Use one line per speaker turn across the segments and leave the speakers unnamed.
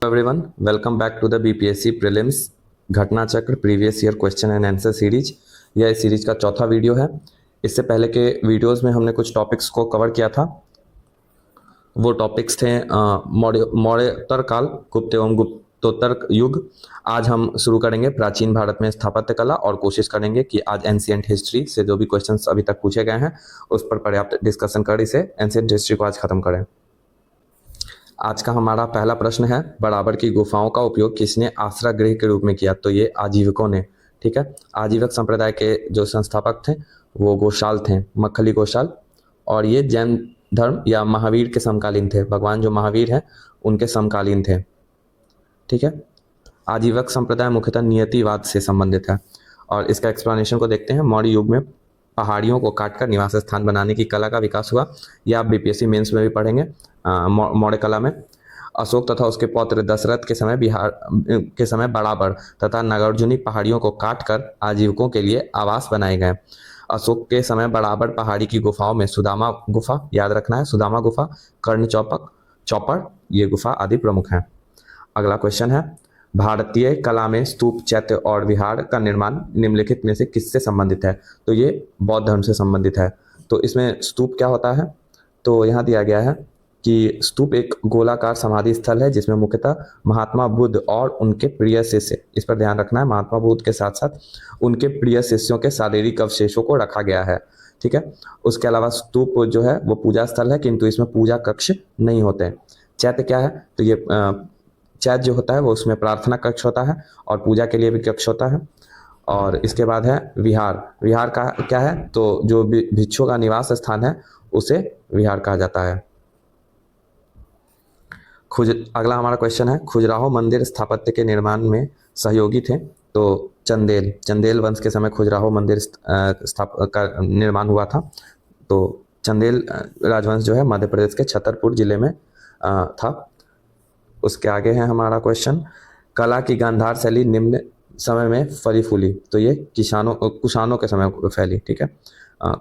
Everyone, welcome back to the BPSC prelims Ghatna Chakra previous year question and answer series. यह इस series का चौथा video है। इससे पहले के वीडियोस में हमने कुछ टॉपिक्स को कवर किया था। वो टॉपिक्स थे मौर्योत्तर काल, गुप्त एवं गुप्तोत्तर युग। आज हम शुरू करेंगे प्राचीन भारत में स्थापत्य कला और कोशिश करेंगे कि आज एंशिएंट हिस्ट्री से जो भी क्वेश्चंस अभी तक पूछे गए हैं उस पर पर्याप्त डिस्कशन कर इसे एंशिएंट हिस्ट्री को आज खत्म करें। आज का हमारा पहला प्रश्न है, बराबर की गुफाओं का उपयोग किसने आश्रय गृह के रूप में किया? तो ये आजीविकों ने। ठीक है, आजीविक संप्रदाय के जो संस्थापक थे वो गोशाल थे, मक्खली गोशाल। और ये जैन धर्म या महावीर के समकालीन थे। भगवान जो महावीर हैं उनके समकालीन थे। ठीक है, आजीविक संप्रदाय मुख्यतः नियतिवाद से संबंधित है। और इसका एक्सप्लेनेशन को देखते हैं। मौर्य युग में पहाड़ियों को काटकर निवास स्थान बनाने की कला का विकास हुआ। यह आप बीपीएससी मेंस में भी पढ़ेंगे। मौर्य कला में अशोक तथा उसके पौत्र दशरथ के समय बिहार के समय बराबर तथा नागार्जुनी पहाड़ियों को काटकर आजीविकों के लिए आवास बनाए गए। अशोक के समय बराबर पहाड़ी की गुफाओं में सुदामा गुफा, याद रखना है, सुदामा गुफा, कर्ण चौपड़ ये गुफा आदि प्रमुख हैं। अगला क्वेश्चन है, भारतीय कला में स्तूप, चैत्य और विहार का निर्माण निम्नलिखित में से किससे संबंधित है? तो ये बौद्ध धर्म से संबंधित है। तो इसमें स्तूप क्या होता है? तो यहाँ दिया गया है कि स्तूप एक गोलाकार समाधि स्थल है जिसमें मुख्यतः महात्मा बुद्ध और उनके प्रिय शिष्य, इस पर ध्यान रखना है, महात्मा बुद्ध के साथ साथ उनके प्रिय शिष्यों के शारीरिक अवशेषों को रखा गया है। ठीक है, उसके अलावा स्तूप जो है वो पूजा स्थल है, किंतु इसमें पूजा कक्ष नहीं होते। चैत्य क्या है? तो ये चैत्य जो होता है वो उसमें प्रार्थना कक्ष होता है और पूजा के लिए भी कक्ष होता है। और इसके बाद है विहार। विहार का क्या है? तो जो भिक्षुओं का निवास स्थान है उसे विहार कहा जाता है। अगला हमारा क्वेश्चन है, खजुराहो मंदिर स्थापत्य के निर्माण में सहयोगी थे? तो चंदेल वंश के समय खजुराहो मंदिर का निर्माण हुआ था। तो चंदेल राजवंश जो है मध्य प्रदेश के छतरपुर जिले में था। उसके आगे है हमारा क्वेश्चन, कला की गांधार शैली निम्न समय में फली फूली? तो ये कुषाणों के समय फैली। ठीक है,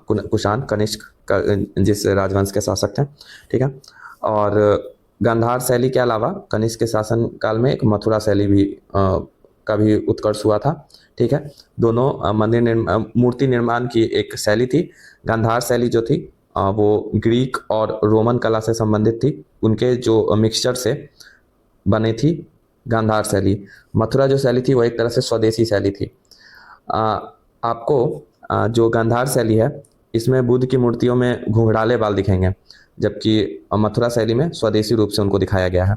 कुषाण कनिष्क जिस राजवंश के शासक थे। ठीक है, और गांधार शैली के अलावा कनिष्क के शासन काल में एक मथुरा शैली भी का भी उत्कर्ष हुआ था। ठीक है, दोनों मूर्ति निर्माण की एक शैली थी। गांधार शैली जो थी वो ग्रीक और रोमन कला से संबंधित थी, उनके जो मिक्सचर से बनी थी गांधार शैली। मथुरा जो शैली थी वो एक तरह से स्वदेशी शैली थी। आपको जो गांधार शैली है इसमें बुद्ध की मूर्तियों में घुंघराले बाल दिखेंगे, जबकि मथुरा शैली में स्वदेशी रूप से उनको दिखाया गया है।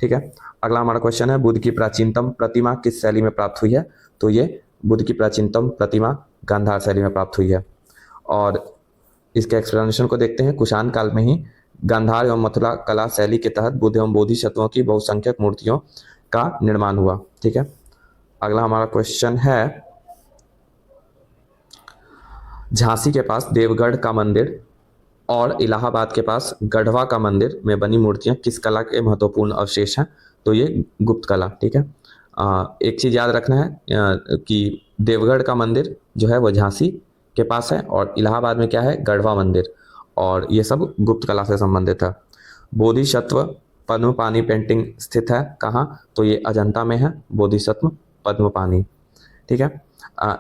ठीक है, अगला हमारा क्वेश्चन है, बुद्ध की प्राचीनतम प्रतिमा किस शैली में प्राप्त हुई है? तो ये बुद्ध की प्राचीनतम प्रतिमा गांधार शैली में प्राप्त हुई है। और इसके एक्सप्लेनेशन को देखते हैं। कुषाण काल में ही गांधार एवं मथुरा कला शैली के तहत बुद्ध एवं बोधिसत्वों की बहुसंख्यक मूर्तियों का निर्माण हुआ। ठीक है, अगला हमारा क्वेश्चन है, झांसी के पास देवगढ़ का मंदिर और इलाहाबाद के पास गढ़वा का मंदिर में बनी मूर्तियां किस कला के महत्वपूर्ण अवशेष हैं? तो ये गुप्त कला। ठीक है, एक चीज याद रखना है कि देवगढ़ का मंदिर जो है वो झांसी के पास है और इलाहाबाद में क्या है? गढ़वा मंदिर। और ये सब गुप्त कला से संबंधित है। बोधिसत्व पद्मपानी पेंटिंग स्थित है कहाँ? तो ये अजंता में है, बोधिसत्व पद्मपानी। ठीक है,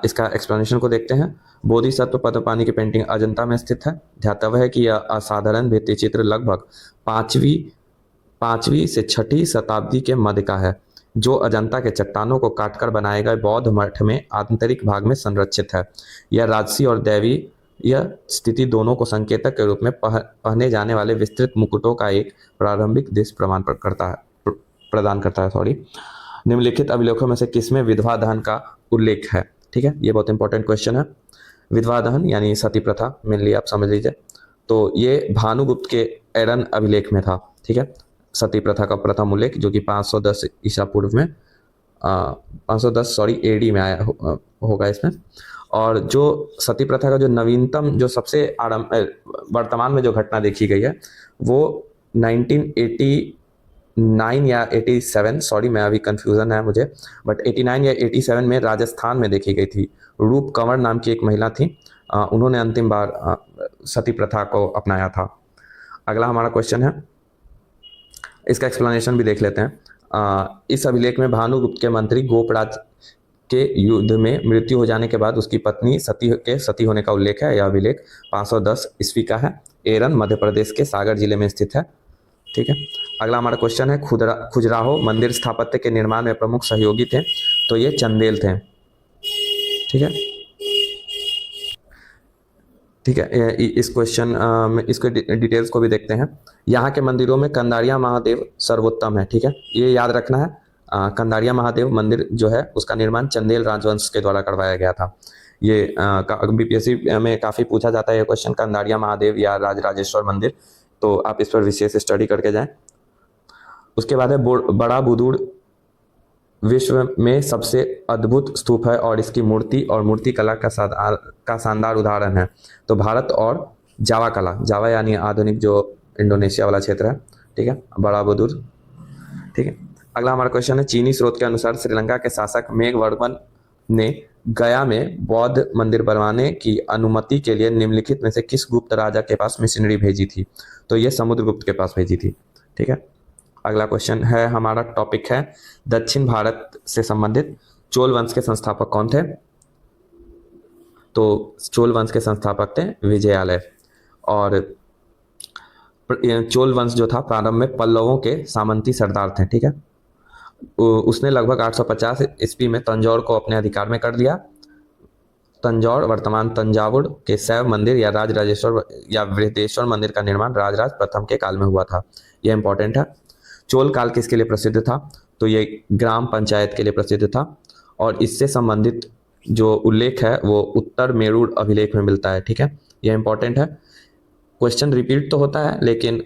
इसका एक्सप्लेनेशन को देखते हैं। बोधिसत्व पद्मपानी की पेंटिंग अजंता में स्थित है। ध्यातव्य है कि यह असाधारण भित्ति चित्र लगभग पांचवी से छठी शताब्दी के मध्य का है, जो अजंता के चट्टानों को काटकर बनाए गए बौद्ध मठ में आंतरिक भाग में संरक्षित है। यह राजसी और दैवी यह स्थिति दोनों को संकेतक के रूप में पहने जाने वाले विस्तृत मुकुटों का एक प्रारंभिक दृश्य प्रदान करता है। निम्नलिखित अभिलेखों में से किसमें विधवा दहन का उल्लेख है? ठीक है, ये बहुत इंपॉर्टेंट क्वेश्चन है। विधवा दहन यानी सती प्रथा, मेनली आप समझ लीजिए। तो ये भानुगुप्त के एरन अभिलेख में था। ठीक है, सती प्रथा का प्रथम उल्लेख जो कि 510 ईसा पूर्व में 510 एडी में आया होगा इसमें। और जो सती प्रथा का जो नवीनतम जो सबसे वर्तमान में जो घटना देखी गई है वो 1989 या 87, मैं अभी कंफ्यूजन है मुझे, बट 89 या 87 में राजस्थान में देखी गई थी। रूप कंवर नाम की एक महिला थी, उन्होंने अंतिम बार सती प्रथा को अपनाया था। अगला हमारा क्वेश्चन है, इसका एक्सप्लेनेशन भी देख लेते हैं। इस अभिलेख में भानुगुप्त के मंत्री गोपराज के युद्ध में मृत्यु हो जाने के बाद उसकी पत्नी सती होने का उल्लेख है। यह अभिलेख 510 ईस्वी का है। एरन मध्य प्रदेश के सागर जिले में स्थित है। ठीक है, अगला हमारा क्वेश्चन है खजुराहो मंदिर स्थापत्य के निर्माण में प्रमुख सहयोगी थे, तो ये चंदेल थे। ठीक है, ठीक है, इस क्वेश्चन में इसके डिटेल्स को भी देखते हैं। यहाँ के मंदिरों में कंदारिया महादेव सर्वोत्तम है। ठीक है, ये याद रखना है। कंदारिया महादेव मंदिर जो है उसका निर्माण चंदेल राजवंश के द्वारा करवाया गया था। ये बीपीएससी में काफ़ी पूछा जाता है ये क्वेश्चन, कंदारिया महादेव या राजराजेश्वर मंदिर, तो आप इस पर विशेष स्टडी करके जाएं। उसके बाद है बड़ा बुदुड़ विश्व में सबसे अद्भुत स्तूप है और इसकी मूर्ति और मूर्ति कला का शानदार उदाहरण है। तो भारत और जावा कला, जावा यानी आधुनिक जो इंडोनेशिया वाला क्षेत्र है। ठीक है, बड़ा बुदुड़। ठीक है, अगला हमारा क्वेश्चन है चीनी स्रोत के अनुसार श्रीलंका के शासक मेघवर्मन ने गया में बौद्ध मंदिर बनवाने की अनुमति के लिए निम्नलिखित में से किस गुप्त राजा के पास मिशनरी भेजी थी? तो ये समुद्रगुप्त के पास भेजी थी। ठीक है, अगला क्वेश्चन है हमारा टॉपिक है दक्षिण भारत से संबंधित। चोल वंश के संस्थापक कौन थे? तो चोल वंश के संस्थापक थे विजयालय। और चोल वंश जो था प्रारंभ में पल्लवों के सामंती सरदार थे। ठीक है, उसने लगभग 850 ईस्वी में तंजौर को अपने अधिकार में कर लिया। तंजौर वर्तमान तंजावुर के शैव मंदिर या राजराजेश्वर या बृहदेश्वर मंदिर का निर्माण राजराज प्रथम के काल में हुआ था। यह इंपॉर्टेंट है। चोल काल किसके लिए प्रसिद्ध था? तो ये ग्राम पंचायत के लिए प्रसिद्ध था और इससे संबंधित जो उल्लेख है वो उत्तर मेरुड़ अभिलेख में मिलता है। ठीक है, यह इंपॉर्टेंट है। क्वेश्चन रिपीट तो होता है लेकिन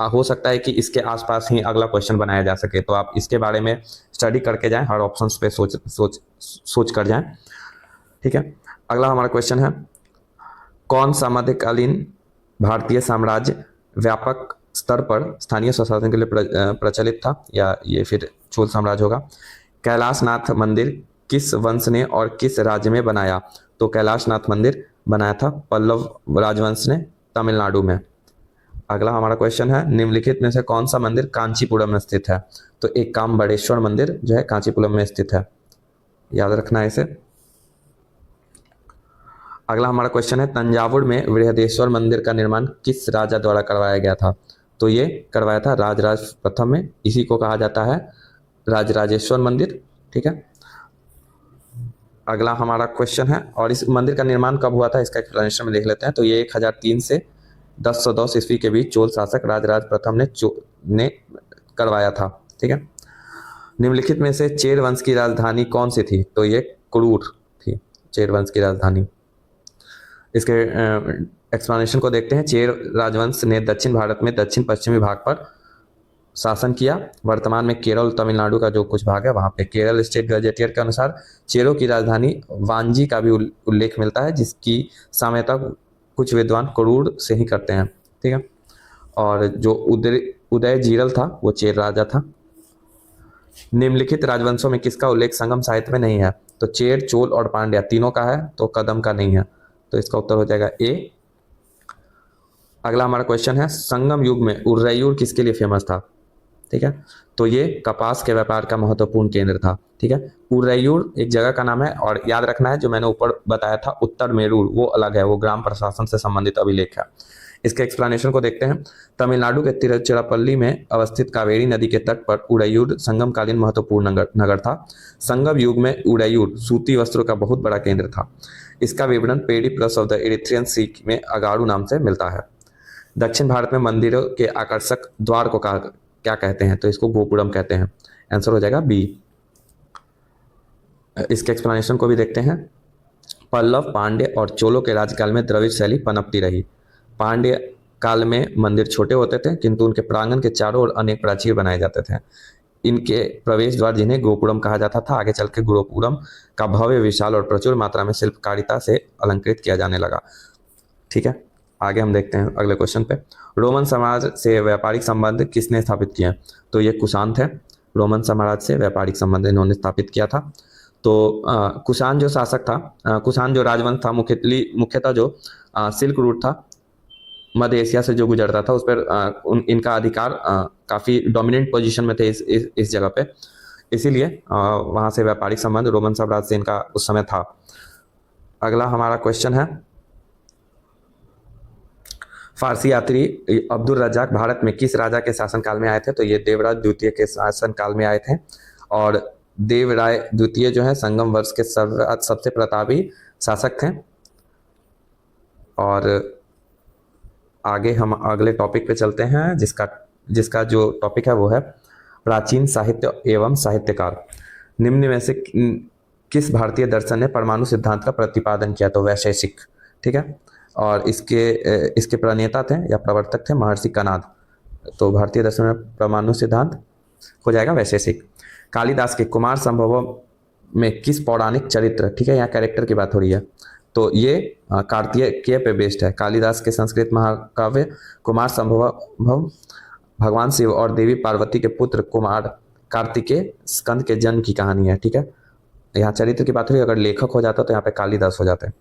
हो सकता है कि इसके आसपास ही अगला क्वेश्चन बनाया जा सके, तो आप इसके बारे में स्टडी करके जाएं, हर ऑप्शंस पे सोच कर जाएं। ठीक है, अगला हमारा क्वेश्चन है कौन सा मध्यकालीन भारतीय साम्राज्य व्यापक स्तर पर स्थानीय स्वशासन के लिए प्रचलित था? या ये फिर चोल साम्राज्य होगा। कैलाशनाथ मंदिर किस वंश ने और किस राज्य में बनाया? तो कैलाशनाथ मंदिर बनाया था पल्लव राजवंश ने तमिलनाडु में। अगला हमारा क्वेश्चन है निम्नलिखित में से कौन सा मंदिर कांचीपुरम में स्थित है? तो एक काम्बड़ेश्वर मंदिर जो है कांचीपुरम में स्थित है, याद रखना है इसे। अगला हमारा क्वेश्चन है तंजावुर में बृहदेश्वर मंदिर का निर्माण किस राजा द्वारा करवाया गया था? तो ये करवाया था राजराज प्रथम में, इसी को कहा जाता है राजराजेश्वर मंदिर। ठीक है, अगला हमारा क्वेश्चन है और इस मंदिर का निर्माण कब हुआ था इसका एक्सप्लेनेशन में देख लेते हैं। तो ये 1003 से 1010 ईस्वी के बीच चोल शासक राजराज प्रथम ने करवाया था। ठीक है, निम्नलिखित में से चेर वंश की राजधानी कौन सी थी? तो ये कुरूर थी चेर वंश की राजधानी। इसके एक्सप्लेनेशन को देखते हैं। चेर राजवंश ने दक्षिण भारत में दक्षिण पश्चिमी भाग पर शासन किया। वर्तमान में केरल तमिलनाडु का जो कुछ भाग है वहाँ पे केरल स्टेट गजेटियर के अनुसार चेरों की राजधानी वांजी का भी उल्लेख मिलता है, जिसकी साम्यता कुछ विद्वान कुरूर से ही करते हैं। ठीक है, और जो उदय जीरल था वो चेर राजा था। निम्नलिखित राजवंशों में किसका उल्लेख संगम साहित्य में नहीं है? तो चेर, चोल और पांड्या तीनों का है, तो कदम का नहीं है, तो इसका उत्तर हो जाएगा ए। अगला हमारा क्वेश्चन है संगम युग में उरैयूर किसके लिए फेमस था? ठीक है, तो ये कपास के व्यापार का महत्वपूर्ण केंद्र था। ठीक है, उरैयूर एक जगह का नाम है और याद रखना है जो मैंने ऊपर बताया था उत्तर मेरुड़ वो अलग है, वो ग्राम प्रशासन से संबंधित अभिलेख है। इसके एक्सप्लेनेशन को देखते हैं। तमिलनाडु के तिरुचिरापल्ली में अवस्थित कावेरी नदी के तट पर उरैयूर संगमकालीन महत्वपूर्ण नगर था। संगम युग में उरैयूर सूती वस्त्रों का बहुत बड़ा केंद्र था। इसका विवरण पेडी प्लस ऑफ द एरिथ्रियन सी में अगाड़ू नाम से मिलता है। दक्षिण भारत में मंदिरों के आकर्षक द्वार को क्या कहते हैं? तो इसको गोपुरम कहते हैं। आंसर हो जाएगा बी। इसके एक्सप्लेनेशन को भी देखते हैं। पल्लव, पांड्य और चोलों के राज्यकाल में द्रविड़ शैली पनपती रही। पांड्य काल में मंदिर छोटे होते थे किंतु उनके प्रांगण के चारों ओर अनेक प्राचीर बनाए जाते थे। इनके प्रवेश द्वार जिन्हें गोपुरम कहा जाता था, आगे चल के गोपुरम का भव्य, विशाल और प्रचुर मात्रा में शिल्पकारिता से अलंकृत किया जाने लगा। ठीक है, आगे हम देखते हैं अगले क्वेश्चन पे। रोमन समाज से व्यापारिक संबंध किसने स्थापित किए? तो ये कुषाण थे। रोमन साम्राज्य से व्यापारिक संबंध इन्होंने स्थापित किया था। तो कुषाण जो शासक था, कुषाण जो राजवंश था मुख्यतः जो सिल्क रूट था मध्य एशिया से जो गुजरता था उस पर इनका अधिकार काफ़ी डोमिनेंट पोजीशन में थे इस जगह पे, इसीलिए वहाँ से व्यापारिक संबंध रोमन साम्राज्य से इनका उस समय था। अगला हमारा क्वेश्चन है, फारसी यात्री अब्दुल रज्जाक भारत में किस राजा के शासनकाल में आए थे? तो ये देवराज द्वितीय के शासनकाल में आए थे, और देवराय द्वितीय जो है संगम वंश के सबसे प्रतापी शासक थे। और आगे हम अगले टॉपिक पे चलते हैं, जिसका जो टॉपिक है वो है प्राचीन साहित्य एवं साहित्यकार। निम्न में से किस भारतीय दर्शन ने परमाणु सिद्धांत का प्रतिपादन किया? तो वैशेषिक, ठीक है। और इसके प्रणेता थे या प्रवर्तक थे महर्षि कणाद। तो भारतीय दर्शन में परमाणु सिद्धांत हो जाएगा वैशेषिक। कालिदास के कुमार संभवम में किस पौराणिक चरित्र, ठीक है, यहाँ कैरेक्टर की बात हो रही है, तो ये कार्तिकेय पे बेस्ड है। कालिदास के संस्कृत महाकाव्य कुमार संभवम भगवान शिव और देवी पार्वती के पुत्र कुमार कार्तिकेय स्कंद के जन्म की कहानी है, ठीक है। यहाँ चरित्र की बात हुई, अगर लेखक हो जाता तो यहाँ पे कालिदास हो जाते हैं।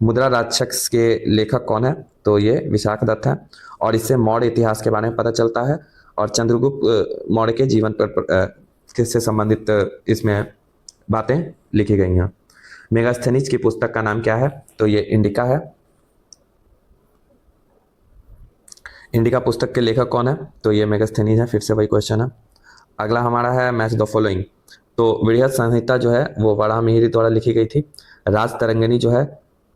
मुद्रा राक्षस के लेखक कौन है? तो ये विशाख दत्त है, और इससे मौर्य इतिहास के बारे में पता चलता है और चंद्रगुप्त मौर्य के जीवन पर किससे संबंधित इसमें बातें लिखी गई हैं। मेगास्थनीज की पुस्तक का नाम क्या है? तो ये इंडिका है। इंडिका पुस्तक के लेखक कौन है? तो ये मेगास्थनीज है, फिर से वही क्वेश्चन है। अगला हमारा है मैच द फॉलोइंग। तो बृहद संहिता जो है वो वराहमिहिर द्वारा लिखी गई थी। राज तरंगिणी जो है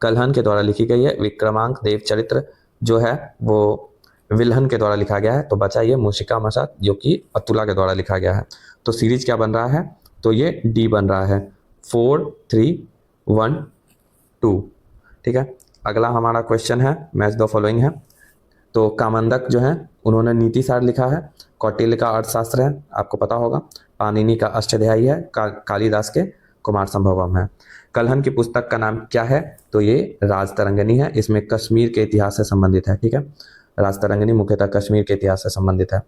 कल्हन के द्वारा लिखी गई है। विक्रमांक देव चरित्र जो है वो विल्हन के द्वारा लिखा गया है। तो बचा ये मूषिका मशात जो कि अतुला के द्वारा लिखा गया है। तो सीरीज क्या बन रहा है? तो ये डी बन रहा है, 4, 3, 1, 2, ठीक है। अगला हमारा क्वेश्चन है मैच द फॉलोइंग है। तो कामंदक जो है उन्होंने नीति सार लिखा है। कौटिल्य का अर्थशास्त्र है, आपको पता होगा। पाणिनि का अष्टाध्यायी है। कालिदास के कुमार संभवम है। कल्हन की पुस्तक का नाम क्या है? तो ये राज तरंगिणी है। इसमें कश्मीर के इतिहास से संबंधित है, ठीक है। राज तरंगिणी मुख्यतः कश्मीर के इतिहास से संबंधित है।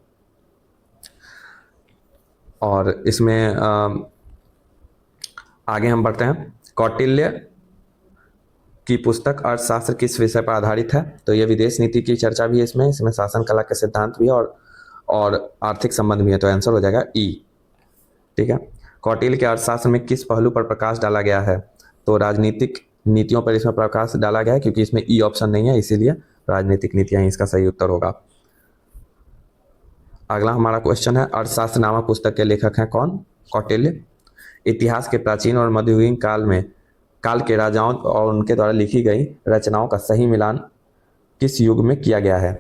और इसमें आगे हम बढ़ते हैं। कौटिल्य की पुस्तक अर्थशास्त्र किस विषय पर आधारित है? तो ये विदेश नीति की चर्चा भी है इसमें शासन कला के सिद्धांत भी है और आर्थिक संबंध भी है। तो आंसर हो जाएगा ई, ठीक है। कौटिल्य के अर्थशास्त्र में किस पहलू पर प्रकाश डाला गया है? तो राजनीतिक नीतियों पर इसमें प्रकाश डाला गया है, क्योंकि इसमें ई ऑप्शन नहीं है, इसीलिए राजनीतिक नीतियां इसका सही उत्तर होगा। अगला हमारा क्वेश्चन है, अर्थशास्त्र नामक पुस्तक के लेखक हैं कौन? कौटिल्य। इतिहास के प्राचीन और मध्ययुगीन काल के राजाओं और उनके द्वारा लिखी गई रचनाओं का सही मिलान किस युग में किया गया है?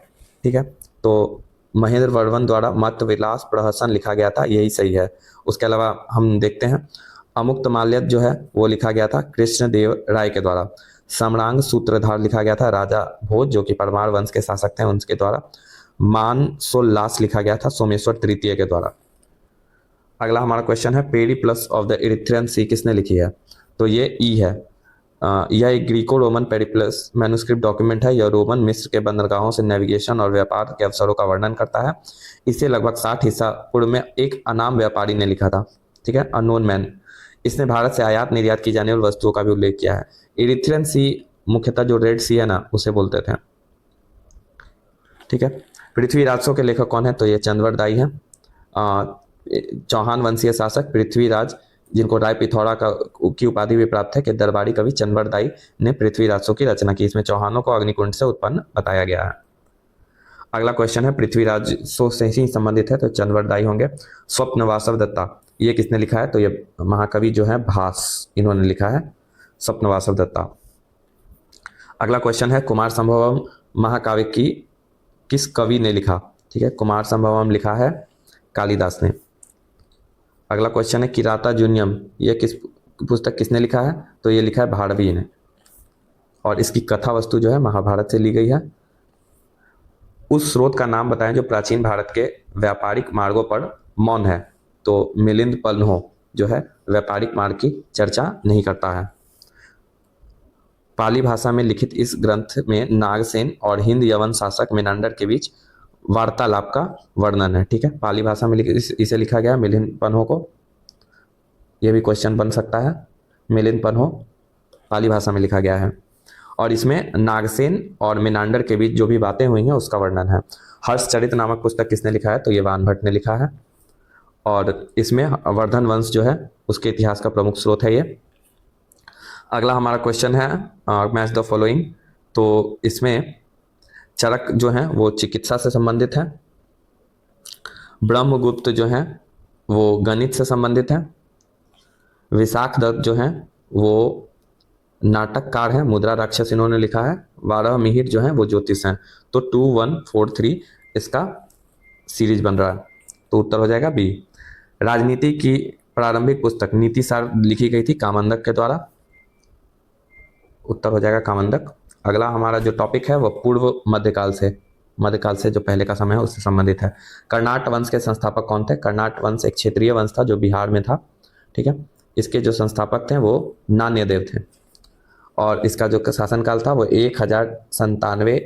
ठीक है, तो महेंद्र वर्मन द्वारा मत विलास प्रहसन लिखा गया था, यही सही है। उसके अलावा हम देखते हैं अमुक्तमाल्यद जो है वो लिखा गया था कृष्णदेव राय के द्वारा। सम्रांग सूत्रधार लिखा गया था राजा भोज जो कि परमार वंश के शासक थे उनके द्वारा। मानसोल्लास लिखा गया था सोमेश्वर तृतीय के द्वारा। अगला हमारा क्वेश्चन है, पेरिप्लस ऑफ द इरिथ्रियन सी किसने लिखी है? तो ये ई है। यह एक Greco Roman Periplus manuscript document है। यह रोमन मिस्र के बंदरगाहों से नेविगेशन और व्यापार के अवसरों का वर्णन करता है। इसे लगभग 60 ईसा पूर्व में एक अनाम व्यापारी ने लिखा था, ठीक है, अननोन मैन। इसने भारत से आयात निर्यात की जाने वाली वस्तुओं का भी उल्लेख किया है। इरिथ्रियन सी मुख्यतः जो रेड सी है ना उसे बोलते थे, ठीक है। पृथ्वी राजसों के लेखक कौन है? तो ये चंद्रवरदायी है। चौहान वंशीय शासक पृथ्वीराज जिनको राय पिथौरा की उपाधि भी प्राप्त है, कि दरबारी कवि चंद्रवरदायी ने पृथ्वी राजसों की रचना की। इसमें चौहानों को अग्निकुंड से उत्पन्न बताया गया है। अगला क्वेश्चन है, पृथ्वीराज से ही संबंधित है तो चंद्रवरदायी होंगे। स्वप्न वासव दत्ता ये किसने लिखा है? तो ये महाकवि जो है भास, इन्होंने लिखा है स्वप्न वासव दत्ता। अगला क्वेश्चन है, कुमार संभवम महाकाव्य की किस कवि ने लिखा? ठीक है, कुमार संभवम लिखा है कालिदास ने। अगला क्वेश्चन है, किराता जूनियम ये पुस्तक किसने लिखा है? तो ये लिखा है भारवी ने, और इसकी कथा वस्तु जो है महाभारत से ली गई है। उस स्रोत का नाम बताएं जो प्राचीन भारत के व्यापारिक मार्गों पर मौन है। तो मिलिंद पन्हो जो है व्यापारिक मार्ग की चर्चा नहीं करता है। पाली भाषा में लिखित इस ग्रंथ में नागसेन और हिंद यवन शासक मेनांडर के बीच वार्तालाप का वर्णन है, ठीक है। पाली भाषा में इसे लिखा गया मिलिंद पन्हो को। यह भी क्वेश्चन बन सकता है, मिलिंद पन्हो पाली भाषा में लिखा गया है। और इसमें नागसेन और मेनांडर के बीच जो भी बातें हुई हैं उसका वर्णन है। हर्षचरित नामक पुस्तक किसने लिखा है? तो ये वानभट्ट ने लिखा है। और इसमें वर्धन वंश जो है उसके इतिहास का प्रमुख स्रोत है ये। अगला हमारा क्वेश्चन है मैच द फॉलोइंग। तो इसमें चरक जो है वो चिकित्सा से संबंधित है, ब्रह्मगुप्त जो है वो गणित से संबंधित है, विशाख दत्त जो है वो नाटककार है, मुद्रा राक्षस इन्होंने लिखा है, 12 मिहिर जो है वो ज्योतिष हैं। तो 2143 इसका सीरीज बन रहा है। तो उत्तर हो जाएगा बी। राजनीति की प्रारंभिक पुस्तक नीति सार लिखी गई थी कामंदक के द्वारा। उत्तर हो जाएगा कामंदक। अगला हमारा जो टॉपिक है वो पूर्व मध्यकाल से जो पहले का समय है उससे संबंधित है। कर्नाट वंश के संस्थापक कौन थे? कर्नाट वंश एक क्षेत्रीय वंश था जो बिहार में था, ठीक है। इसके जो संस्थापक थे वो नान्यदेव थे और इसका जो शासनकाल था वो 1097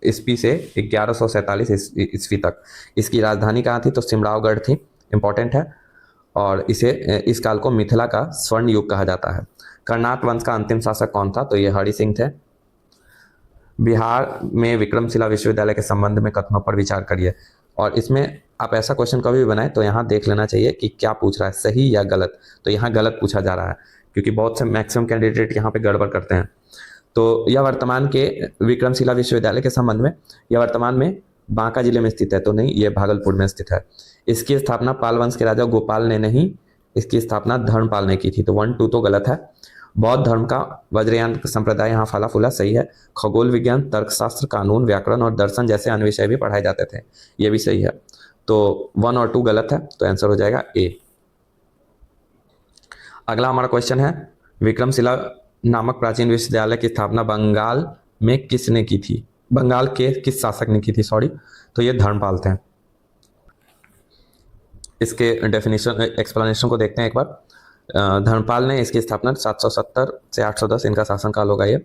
ईस्वी से 1147 ईस्वी तक। इसकी राजधानी कहाँ थी? तो सिमरावगढ़ थी, इंपॉर्टेंट है। और इस काल को मिथिला का स्वर्ण युग कहा जाता है। कर्नाट वंश का अंतिम शासक कौन था? तो ये हरि सिंह थे। बिहार में विक्रमशिला विश्वविद्यालय के संबंध में कथनों पर विचार करिए। और इसमें आप ऐसा क्वेश्चन कभी भी बनाए तो यहाँ देख लेना चाहिए कि क्या पूछ रहा है, सही या गलत। तो यहाँ गलत पूछा जा रहा है क्योंकि बहुत से मैक्सिमम कैंडिडेट यहाँ पे गड़बड़ करते हैं। तो यह वर्तमान के विक्रमशिला विश्वविद्यालय के संबंध में, यह वर्तमान में बांका जिले में स्थित है, तो नहीं, ये भागलपुर में स्थित है। इसकी स्थापना पाल वंश के राजा गोपाल ने नहीं, इसकी स्थापना धर्मपाल ने की थी। तो 1 2 तो गलत है। बौद्ध धर्म का वज्रयान संप्रदाय यहाँ फला फूला, सही है। खगोल विज्ञान, तर्कशास्त्र, कानून, व्याकरण और दर्शन जैसे अन्य विषय भी पढ़ाए जाते थे, ये भी सही है। तो 1 और 2 गलत है, तो आंसर हो जाएगा ए। अगला हमारा क्वेश्चन है विक्रमशिला नामक प्राचीन विश्वविद्यालय की स्थापना बंगाल में किसने की थी? बंगाल के किस शासक ने की थी, सॉरी। तो ये धर्मपाल थे। इसके डेफिनेशन एक्सप्लेनेशन को देखते हैं एक बार। धर्मपाल ने इसकी स्थापना 770 से 810 इनका शासनकाल होगा ये।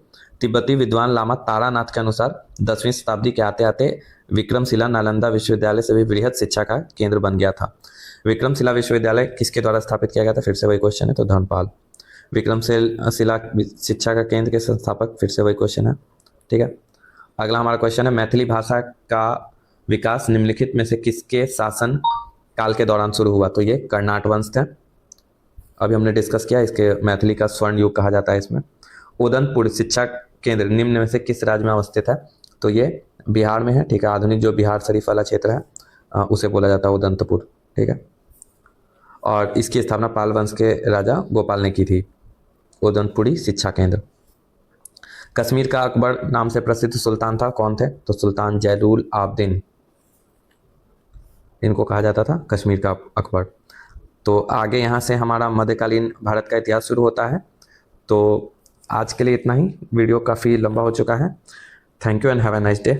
तिब्बती विद्वान लामा तारानाथ के अनुसार 10वीं शताब्दी के आते आते विक्रमशिला नालंदा विश्वविद्यालय से भी वृहद शिक्षा का केंद्र बन गया था। विक्रमशिला विश्वविद्यालय किसके द्वारा स्थापित किया गया था? फिर से वही क्वेश्चन है, तो धर्मपाल। विक्रमशिला शिक्षा का केंद्र के संस्थापक, फिर से वही क्वेश्चन है, ठीक है। अगला हमारा क्वेश्चन है मैथिली भाषा का विकास निम्नलिखित में से किसके शासन काल के दौरान शुरू हुआ? तो ये कर्नाट वंश थे, अभी हमने डिस्कस किया। इसके मैथिली का स्वर्ण युग कहा जाता है इसमें। उदनपुर शिक्षा केंद्र निम्न में से किस राज्य में अवस्थित है? तो ये बिहार में है, ठीक है। आधुनिक जो बिहार शरीफ वाला क्षेत्र है उसे बोला जाता है उदंतपुर, ठीक है। और इसकी स्थापना पाल वंश के राजा गोपाल ने की थी। उदनपुरी शिक्षा केंद्र। कश्मीर का अकबर नाम से प्रसिद्ध सुल्तान था, कौन थे? तो सुल्तान जैनुल आबदीन, इनको कहा जाता था कश्मीर का अकबर। तो आगे यहाँ से हमारा मध्यकालीन भारत का इतिहास शुरू होता है। तो आज के लिए इतना ही, वीडियो काफ़ी लंबा हो चुका है। Thank you and have a nice day.